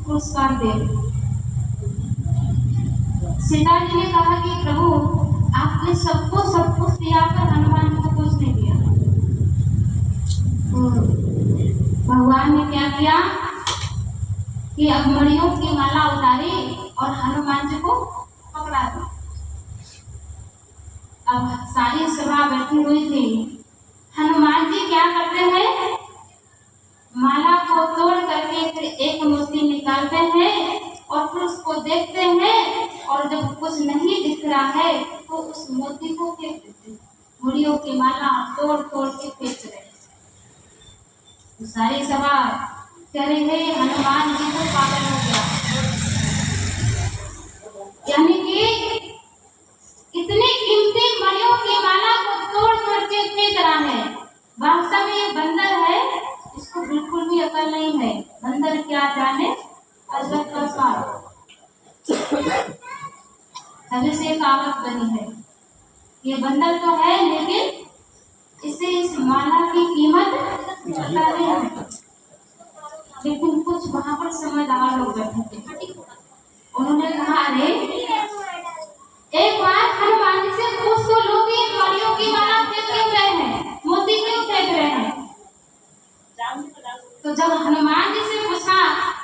पुरस्कार दे। सीता जी ने कहा कि प्रभु आपने सबको सब कुछ दिया पर हनुमान को कुछ नहीं दिया। तो भगवान ने क्या किया कि अब मणियों की माला उतारी और हनुमान जी को पकड़ा दी। अब सारी सभा बैठी हुई थी। हनुमान जी क्या करते हैं, माला को तोड़ करके फिर एक मोती निकालते हैं और फिर उसको देखते हैं, और जब कुछ नहीं दिख रहा है तो उस मोती को फेंक देते हैं। मुड़ियों की माला तोड़ तोड़ के फेंक रहे। तो सारी सभा कह रही है हनुमान जी को पागल हो गया, यानी कि इतनी कीमती मणियों की माला को तोड़ तोड़ के फेंक रहा है। वास्तव में ये बंदर है, इसको बिल्कुल भी अकल नहीं है। बंदर क्या जाने अजब का सार, तभी से कहावत बनी है। ये बंदर तो है लेकिन इसे इस माला की कीमत पता नहीं है। लेकिन कुछ वहां पर समझदार लोग बैठे थे, उन्होंने कहा अरे एक बार हनुमान जी से पूछ तो लो कि मणियों की माला फेंक क्यों रहे हैं, मोती क्यों फेंक रहे हैं। तो जब हनुमान जी से पूछा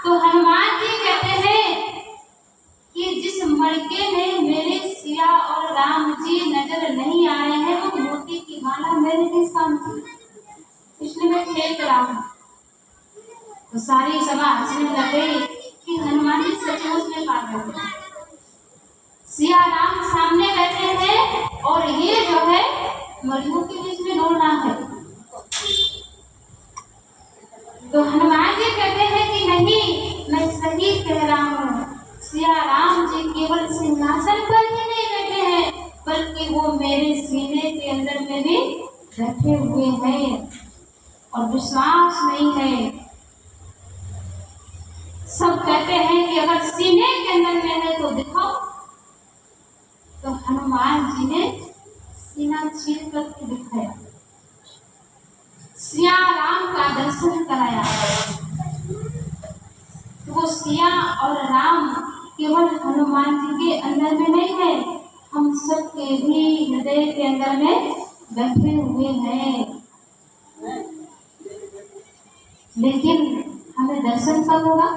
तो हनुमान जी कहते हैं कि जिस मणके में मेरे सिया और राम जी नजर नहीं आ रहे हैं वो मोती की माला मेरे किस काम की, इसलिए मैं फेंक रहा हूँ। तो सारी सभा हंसने लगे कि हनुमान जी सचमुच में पागल है। सिया राम सामने बैठे हैं और ये जो है मणियों के बीच में ढूंढ रहा है। तो हनुमान जी कहते हैं कि नहीं, मैं सही कह रहा हूँ। सिया राम जी केवल सिंहासन पर ही नहीं बैठे हैं बल्कि वो मेरे सीने के अंदर में भी बैठे हुए हैं। और विश्वास नहीं है, सब कहते हैं कि अगर सीने के अंदर में है तो दिखाओ। तो हनुमान जी ने सीना चीर करके दिखाया, सिया राम का दर्शन कराया। तो वो सिया और राम केवल हनुमान जी के अंदर में नहीं है, हम सब के भी हृदय के अंदर में बैठे हुए हैं। लेकिन हमें दर्शन कब होगा,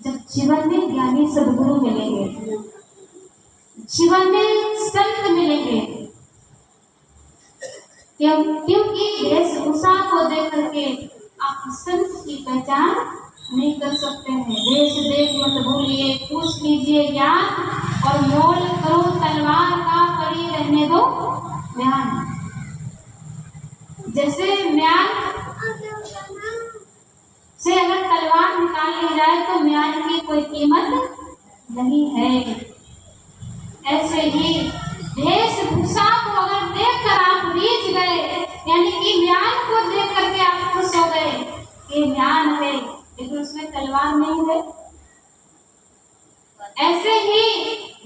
जब जीवन में ज्ञानी सद्गुरु मिलेंगे, जीवन में संत मिलेंगे। क्योंकि वेशभूषा को देख करके आप संत की पहचान नहीं कर सकते हैं। वेश देख मत भूलिए, पूछ लीजिए ज्ञान, और मोल करो तलवार का पड़ी रहने दो म्यान। जैसे म्यान से अगर तलवार निकाल ली जाए तो म्यान की कोई कीमत नहीं है। ऐसे ही वेशभूषा को अगर देखकर आप रीझ गए, यानी कि म्यान को देख करके आप खुश हो गए, ये म्यान है लेकिन उसमें तलवार नहीं है। ऐसे ही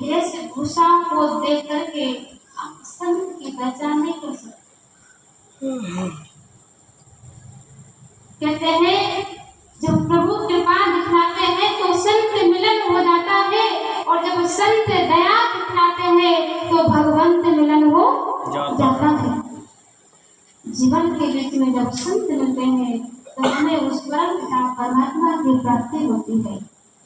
वेशभूषा को देख करके आप संत की पहचान नहीं कर सकते। कहते हैं जब प्रभु कृपा दिखलाते हैं तो संत मिलन हो जाता है, और जब संत दया दिखलाते हैं तो भगवंत मिलन हो जाता है। जीवन के बीच में जब संत मिलते हैं तो हमें उस पर परमात्मा की प्राप्ति होती है।